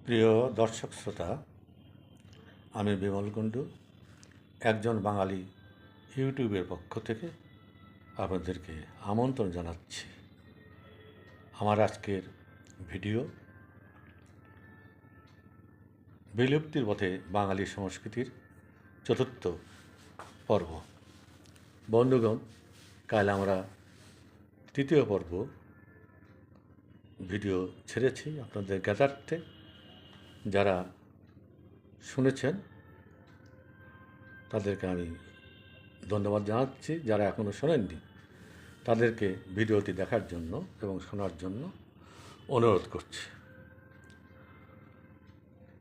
প্রিয় দর্শক শ্রোতা, আমি বিমল কুণ্ডু, একজন বাঙালি ইউটিউবের পক্ষ থেকে আপনাদেরকে আমন্ত্রণ জানাচ্ছি। আমার আজকের ভিডিও বিলুপ্তির পথে বাঙালি সংস্কৃতির চতুর্থ পর্ব। বন্ধুগণ, কাল আমরা তৃতীয় পর্ব ভিডিও ছেড়েছি আপনাদের জ্ঞাতার্থে। যারা শুনেছেন তাদেরকে আমি ধন্যবাদ জানাচ্ছি। যারা এখনও শোনেননি তাদেরকে ভিডিওটি দেখার জন্য এবং শোনার জন্য অনুরোধ করছি।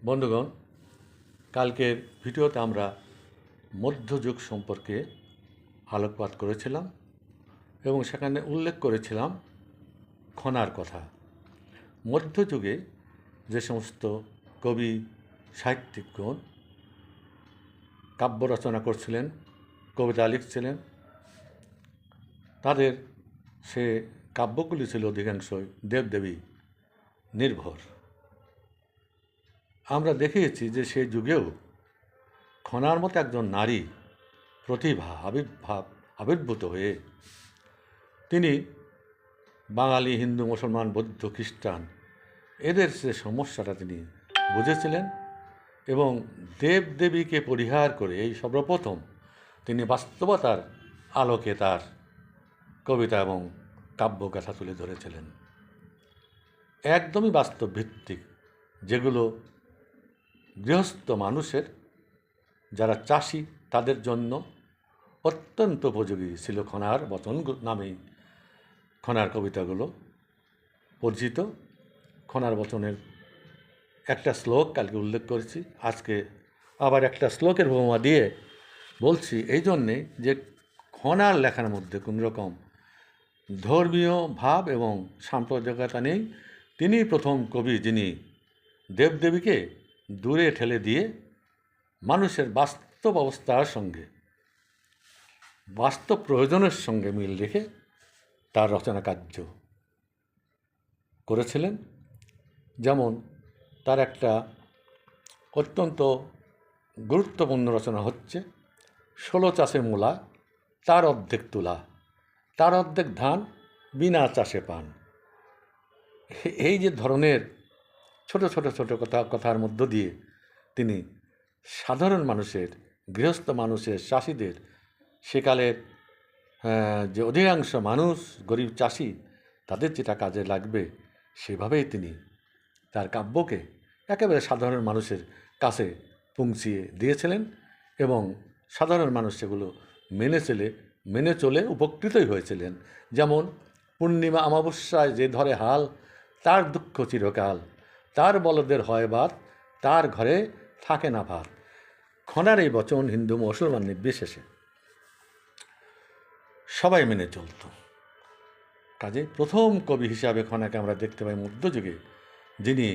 বন্ধুগণ, কালকের ভিডিওতে আমরা মধ্যযুগ সম্পর্কে আলোকপাত করেছিলাম এবং সেখানে উল্লেখ করেছিলাম খনার কথা। মধ্যযুগে যে সমস্ত কবি সাহিত্যিকগণ কাব্য রচনা করছিলেন, কবিতা লিখছিলেন, তাদের সে কাব্যগুলি ছিল অধিকাংশই দেবদেবী নির্ভর। আমরা দেখিয়েছি যে সে যুগেও খনার মতো একজন নারী প্রতিভা আবির্ভূত হয়ে তিনি বাঙালি, হিন্দু, মুসলমান, বৌদ্ধ, খ্রিস্টান এদের সে সমস্যাটা তিনি বুঝেছিলেন এবং দেবদেবীকে পরিহার করে এই সর্বপ্রথম তিনি বাস্তবতার আলোকে তার কবিতা এবং কাব্যগাথা তুলে ধরেছিলেন, একদমই বাস্তব ভিত্তিক, যেগুলো গৃহস্থ মানুষের, যারা চাষি, তাদের জন্য অত্যন্ত উপযোগী ছিল। খনার বচন নামেই খনার কবিতাগুলো পরিচিত। খনার বচনের একটা শ্লোক কালকে উল্লেখ করেছি, আজকে আবার একটা শ্লোকের উপমা দিয়ে বলছি এই জন্যে যে খনার লেখার মধ্যে কোন রকম ধর্মীয় ভাব এবং সাম্প্রদায়িকতা নেই। তিনি প্রথম কবি যিনি দেবদেবীকে দূরে ঠেলে দিয়ে মানুষের বাস্তব অবস্থার সঙ্গে, বাস্তব প্রয়োজনের সঙ্গে মিল রেখে তার রচনা কার্য করেছিলেন। যেমন তার একটা অত্যন্ত গুরুত্বপূর্ণ রচনা হচ্ছে 16 চাষে মূলা, তার অর্ধেক তুলা, তার অর্ধেক ধান, বিনা চাষে পান। এই যে ধরনের ছোট ছোট ছোট কথার মধ্য দিয়ে তিনি সাধারণ মানুষের, গৃহস্থ মানুষের, চাষিদের, সেকালের যে অধিকাংশ মানুষ গরিব চাষি, তাদের যেটা কাজে লাগবে সেভাবেই তিনি তার কাব্যকে একেবারে সাধারণ মানুষের কাছে পৌঁছিয়ে দিয়েছিলেন এবং সাধারণ মানুষ সেগুলো মেনে চলে উপকৃতই হয়েছিলেন। যেমন পূর্ণিমা অমাবস্যায় যে ধরে হাল, তার দুঃখ চিরকাল, তার বলদের হয় বাত, তার ঘরে থাকে না ভাত। খনার এই বচন হিন্দু মুসলমান নির্বিশেষে সবাই মেনে চলত। কাজে প্রথম কবি হিসাবে খনাকে আমরা দেখতে পাই মধ্যযুগে, যিনি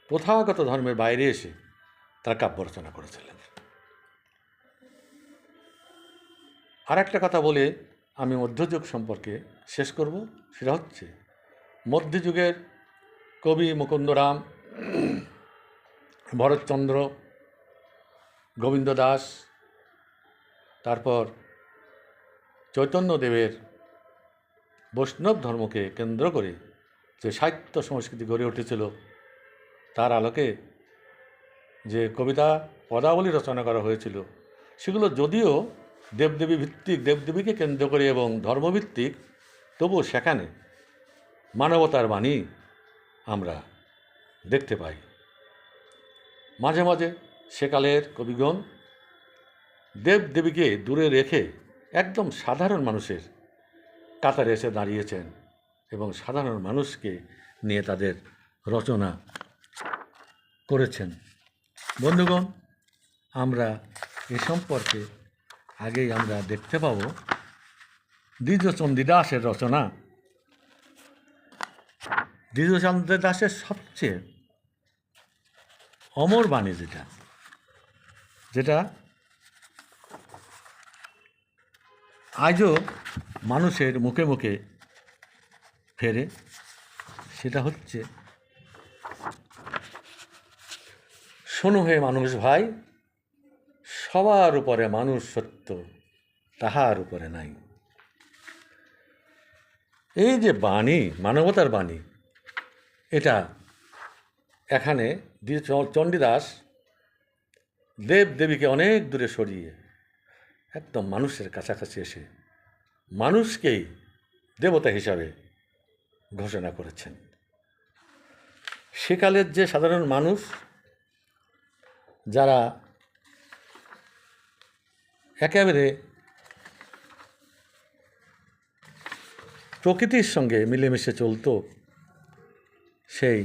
প্রথাগত ধর্মের বাইরে এসে তার কাব্য রচনা করেছিলেন। আর একটা কথা বলে আমি মধ্যযুগ সম্পর্কে শেষ করব, সেটা হচ্ছে মধ্যযুগের কবি মুকুন্দরাম, ভরতচন্দ্র, গোবিন্দ দাস, তারপর চৈতন্যদেবের বৈষ্ণব ধর্মকে কেন্দ্র করে যে সাহিত্য সংস্কৃতি গড়ে উঠেছিল, তার আলোকে যে কবিতা পদাবলী রচনা করা হয়েছিল, সেগুলো যদিও দেবদেবী ভিত্তিক, দেবদেবীকে কেন্দ্র করে এবং ধর্মভিত্তিক, তবুও সেখানে মানবতার বাণী আমরা দেখতে পাই। মাঝে মাঝে সেকালের কবিগণ দেবদেবীকে দূরে রেখে একদম সাধারণ মানুষের কাতারে এসে দাঁড়িয়েছেন এবং সাধারণ মানুষকে নিয়ে তাদের রচনা করেছেন। বন্ধুগণ, আমরা এ সম্পর্কে আগেই আমরা দেখতে পাব দ্বিজচন্দ্র দাসের রচনা। দ্বিজচন্দ্র দাসের সবচেয়ে অমর বাণী যেটা আজও মানুষের মুখে মুখে ফেরে, সেটা হচ্ছে শোনো হে মানুষ ভাই, সবার উপরে মানুষ সত্য, তাহার উপরে নাই। এই যে বাণী, মানবতার বাণী, এটা এখানে চণ্ডীদাস দেব দেবীকে অনেক দূরে সরিয়ে একদম মানুষের কাছাকাছি এসে মানুষকেই দেবতা হিসাবে ঘোষণা করেছেন। সেকালের যে সাধারণ মানুষ, যারা একেবারে প্রকৃতির সঙ্গে মিলেমিশে চলত, সেই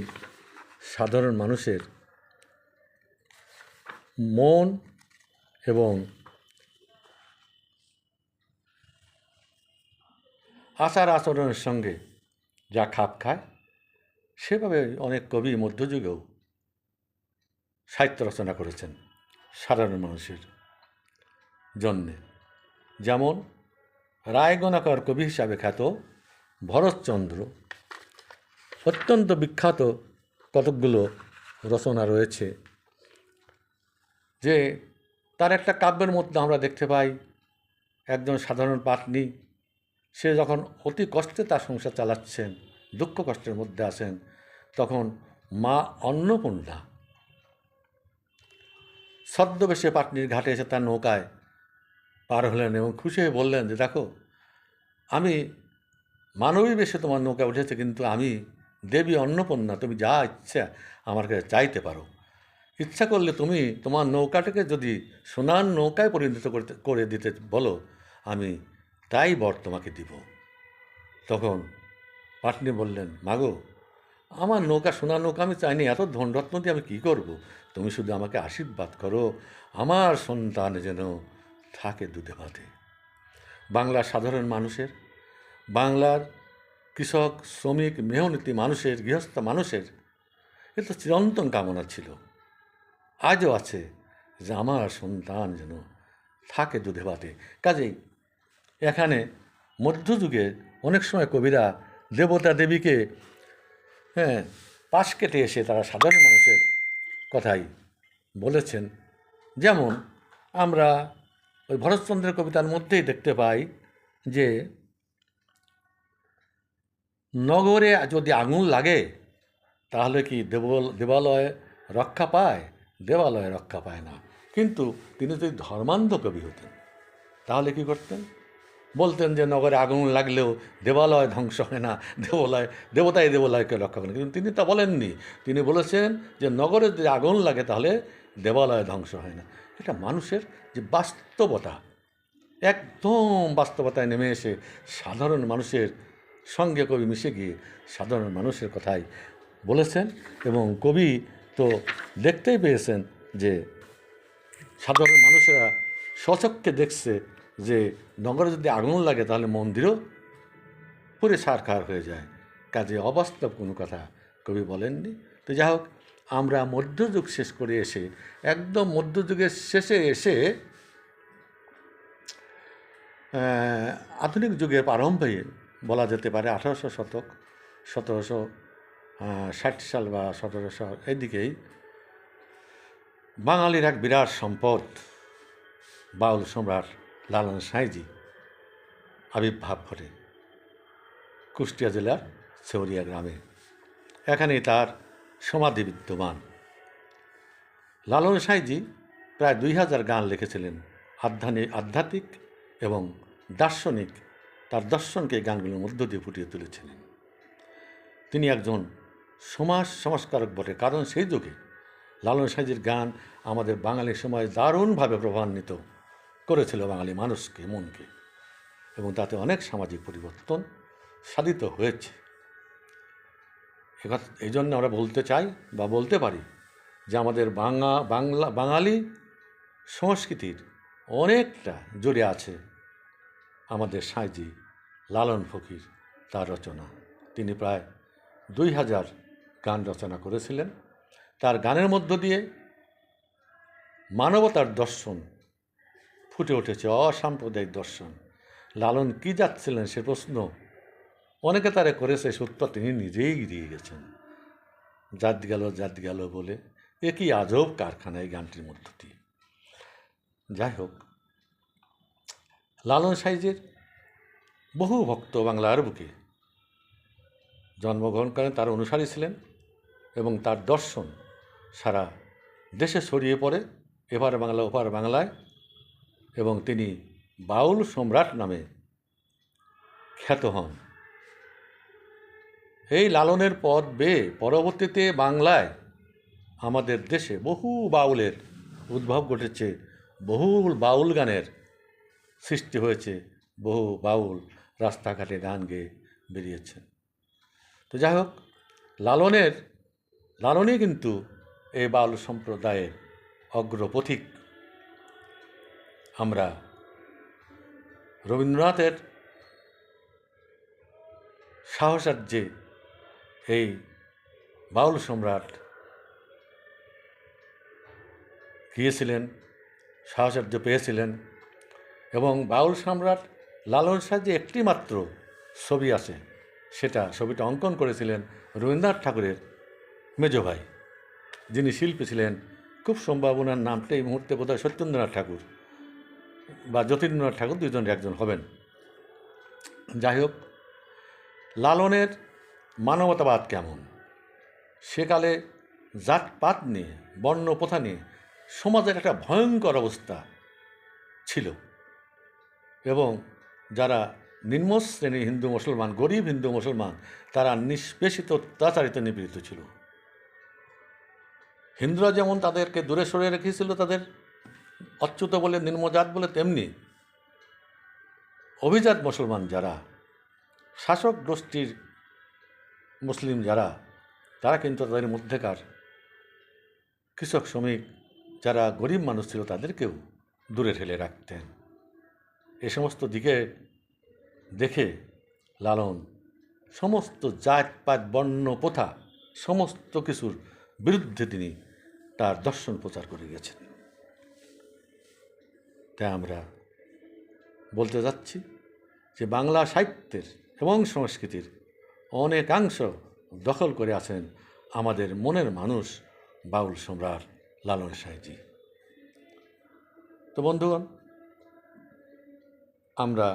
সাধারণ মানুষের মন এবং আচার আচরণের সঙ্গে যা খাপ খায়, সেভাবে অনেক কবি মধ্যযুগেও সাহিত্য রচনা করেছেন সাধারণ মানুষের জন্যে। যেমন রায়গণাকার কবি হিসাবে খ্যাত ভরতচন্দ্র, অত্যন্ত বিখ্যাত কতকগুলো রচনা রয়েছে, যে তার একটা কাব্যের মধ্যে আমরা দেখতে পাই একজন সাধারণ পাটনি, সে যখন অতি কষ্টে তার সংসার চালাচ্ছেন, দুঃখ কষ্টের মধ্যে আছেন, তখন মা অন্নপূর্ণা ছদ্মবেশে পাটনির ঘাটে এসে তার নৌকায় পার হলেন এবং খুশি হয়ে বললেন যে, দেখো, আমি মানবী বেশে তোমার নৌকা উঠেছে, কিন্তু আমি দেবী অন্নপূর্ণা, তুমি যা ইচ্ছা আমার কাছে চাইতে পারো। ইচ্ছা করলে তুমি তোমার নৌকাটাকে যদি সোনার নৌকায় পরিণত করে দিতে বলো, আমি তাই বর তোমাকে দিব। তখন পাটনি বললেন, মাগো, আমার নৌকা সোনার নৌকা আমি চাইনি, এত ধনরত্ন দিয়ে আমি কী করব? তুমি শুধু আমাকে আশীর্বাদ করো, আমার সন্তান যেন থাকে দুধে ভাতে। বাংলার সাধারণ মানুষের, বাংলার কৃষক, শ্রমিক, মেহনতি মানুষের, গৃহস্থ মানুষের এ তো চিরন্তন কামনা ছিল, আজও আছে, যে আমার সন্তান যেন থাকে দুধে ভাতে। কাজেই এখানে মধ্যযুগে অনেক সময় কবিরা দেবতা দেবীকে পাশ কেটে এসে তারা সাধারণ মানুষের কথাই বলেছেন। যেমন আমরা ওই ভরতচন্দ্রের কবিতার মধ্যেই দেখতে পাই যে, নগরে যদি আগুন লাগে তাহলে কি দেবালয় রক্ষা পায়? দেবালয় রক্ষা পায় না। কিন্তু তিনি যদি ধর্মান্ধ কবি হতেন, তাহলে কি করতেন? বলতেন যে নগরে আগুন লাগলেও দেবালয় ধ্বংস হয় না, দেবতাই দেবালয়কে রক্ষা করেন। কিন্তু তিনি তা বলেননি। তিনি বলেছেন যে নগরে যদি আগুন লাগে তাহলে দেবালয় ধ্বংস হয় না। এটা মানুষের যে বাস্তবতা, একদম বাস্তবতায় নেমে এসে সাধারণ মানুষের সঙ্গে কবি মিশে গিয়ে সাধারণ মানুষের কথাই বলেছেন। এবং কবি তো দেখতেই পেয়েছেন যে সাধারণ মানুষেরা স্বচক্ষে দেখছে যে নগরে যদি আগুন লাগে তাহলে মন্দিরও পুরে ছারখার হয়ে যায়। কাজে অবাস্তব কোনো কথা কবি বলেননি। তো যাই হোক, আমরা মধ্যযুগ শেষ করে এসে একদম মধ্যযুগের শেষে এসে আধুনিক যুগের প্রারম্ভে বলা যেতে পারে 1800 শতক, 1760 সাল বা 1700 এদিকেই বাঙালির এক বিরাট সম্পদ বাউল সম্রাট লালন সাঁইজি আবির্ভাব ঘটে কুষ্টিয়া জেলার ছেউরিয়া গ্রামে। এখানেই তার সমাধি বিদ্যমান। লালন সাঁইজি প্রায় 2000 গান লিখেছিলেন, আধ্যাত্মিক এবং দার্শনিক। তার দর্শনকে গানগুলোর মধ্য দিয়ে ফুটিয়ে তুলেছিলেন। তিনি একজন সমাজ সংস্কারক বটে, কারণ সেই যুগে লালন সাঁইজির গান আমাদের বাঙালি সমাজ দারুণভাবে প্রভাবান্বিত করেছিল বাঙালি মানুষকে, মনকে, এবং তাতে অনেক সামাজিক পরিবর্তন সাধিত হয়েছে। এই জন্য আমরা বলতে চাই বা বলতে পারি যে আমাদের বাঙালি সংস্কৃতির অনেকটা জুড়ে আছে আমাদের সাঁইজি লালন ফকির, তার রচনা। তিনি প্রায় 2000 গান রচনা করেছিলেন। তার গানের মধ্য দিয়ে মানবতার দর্শন ফুটে উঠেছে, অসাম্প্রদায়িক দর্শন। লালন কী যাচ্ছিলেন সে প্রশ্ন অনেকে তারে করেছে, সে উত্তর তিনি নিজেই দিয়ে গেছেন। জাত গেল বলে এ কি আজব কারখানা এই গানটির মধ্য দিয়ে। যাই হোক, লালন সাইজের বহু ভক্ত বাংলার বুকে জন্মগ্রহণ করেন, তার অনুসারী ছিলেন এবং তার দর্শন সারা দেশে ছড়িয়ে পড়ে, এপার বাংলা ওপার বাংলায়, এবং তিনি বাউল সম্রাট নামে খ্যাত হন। এই লালনের পথ বেয়ে পরবর্তীতে বাংলায় আমাদের দেশে বহু বাউলের উদ্ভব ঘটেছে, বহু বাউল গানের সৃষ্টি হয়েছে, বহু বাউল রাস্তাঘাটে গান গেয়ে বেরিয়েছেন। তো যাই হোক, লালনই কিন্তু এই বাউল সম্প্রদায়ের অগ্রপথিক। আমরা রবীন্দ্রনাথের সাহসার্যে এই বাউল সম্রাট গিয়েছিলেন, সাহসার্য পেয়েছিলেন, এবং বাউল সম্রাট লালন সাহায্যে একটি মাত্র ছবি আছে, ছবিটা অঙ্কন করেছিলেন রবীন্দ্রনাথ ঠাকুরের মেজ ভাই, যিনি শিল্পী ছিলেন। খুব সম্ভাবনার নামটা এই মুহূর্তে বোধহয় সত্যেন্দ্রনাথ ঠাকুর বা যতীন্দ্রনাথ ঠাকুর, দুইজনের একজন হবেন। যাই হোক, লালনের মানবতাবাদ কেমন, সেকালে জাতপাত নিয়ে, বর্ণ প্রথা নিয়ে সমাজের একটা ভয়ঙ্কর অবস্থা ছিল, এবং যারা নিম্ন শ্রেণীর হিন্দু মুসলমান, গরিব হিন্দু মুসলমান, তারা নিষ্পেষিত, অত্যাচারিত, নিপীড়িত ছিল। হিন্দুরা যেমন তাদেরকে দূরে সরে রেখেছিল, তাদের অচ্যুত বলে, নিম্নজাত বলে, তেমনি অভিজাত মুসলমান যারা, শাসক গোষ্ঠীর মুসলিম যারা, তারা কিন্তু তাদের মধ্যেকার কৃষক শ্রমিক যারা গরিব মানুষ ছিল তাদেরকেও দূরে ঠেলে রাখতেন। এ সমস্ত দিকে দেখে লালন সমস্ত জাতপাত, বর্ণ প্রথা, সমস্ত কিছুর বিরুদ্ধে তিনি তার দর্শন প্রচার করে গেছেন। তাই আমরা বলতে যাচ্ছি যে বাংলা সাহিত্যের এবং সংস্কৃতির অনেকাংশ দখল করে আছেন আমাদের মনের মানুষ বাউল সম্রাট লালন সাঁইজি। তো বন্ধুগণ, আমরা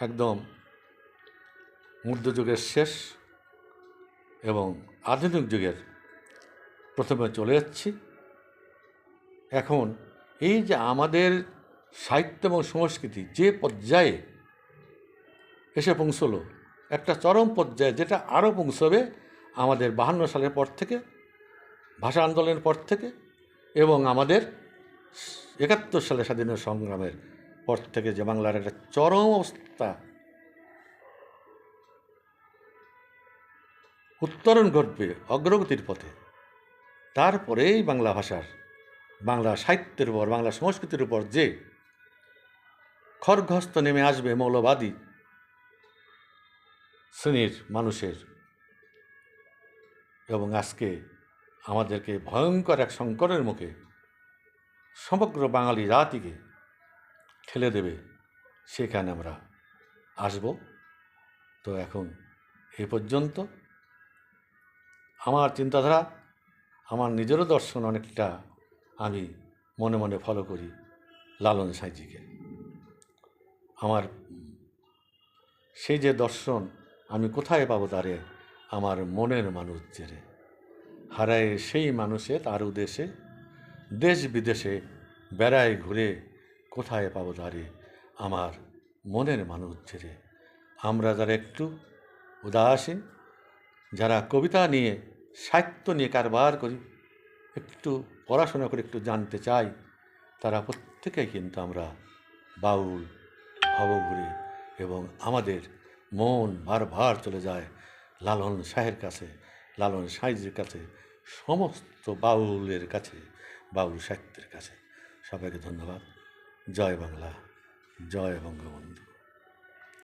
একদম মধ্যযুগের শেষ এবং আধুনিক যুগের প্রথমে চলে যাচ্ছি। এখন এই যে আমাদের সাহিত্য এবং সংস্কৃতি যে পর্যায়ে এসে পৌঁছলো, একটা চরম পর্যায়ে, যেটা আরও পৌঁছবে আমাদের 52 সালের পর থেকে, ভাষা আন্দোলনের পর থেকে, এবং আমাদের 71 সালে স্বাধীনতা সংগ্রামের পর থেকে, যে বাংলার একটা চরম অবস্থা উত্তরণ ঘটবে অগ্রগতির পথে। তারপরেই বাংলা ভাষার, বাংলা সাহিত্যের উপর, বাংলা সংস্কৃতির উপর যে খড়গহস্ত নেমে আসবে মৌলবাদী শ্রেণীর মানুষের, এবং আজকে আমাদেরকে ভয়ঙ্কর এক সংকটের মুখে সমগ্র বাঙালি জাতিকে ঠেলে দেবে, সেখানে আমরা আসব। তো এখন এই পর্যন্ত আমার চিন্তাধারা, আমার নিজেরও দর্শন অনেকটা আমি মনে মনে ফলো করি লালন সাঁইজিকে। আমার সেই যে দর্শন আমি কোথায় পাবো তারে, আমার মনের মানুষ জেরে হারায় সেই মানুষে তার উদ্দেশে, দেশ বিদেশে বেড়ায় ঘুরে কোথায় পাবো তারে, আমার মনের মানুষ জেরে। আমরা যারা একটু উদাসীন, যারা কবিতা নিয়ে, সাহিত্য নিয়ে কারবার করি, একটু পড়াশোনা করে একটু জানতে চাই, তারা প্রত্যেকেই কিন্তু আমরা বাউল ভবঘুরে, এবং আমাদের মন বারবার চলে যায় লালন শাহের কাছে, লালন সাঁইজির কাছে, সমস্ত বাউলের কাছে, বাউল সাহিত্যের কাছে। সবাইকে ধন্যবাদ। জয় বাংলা, জয় বঙ্গবন্ধু।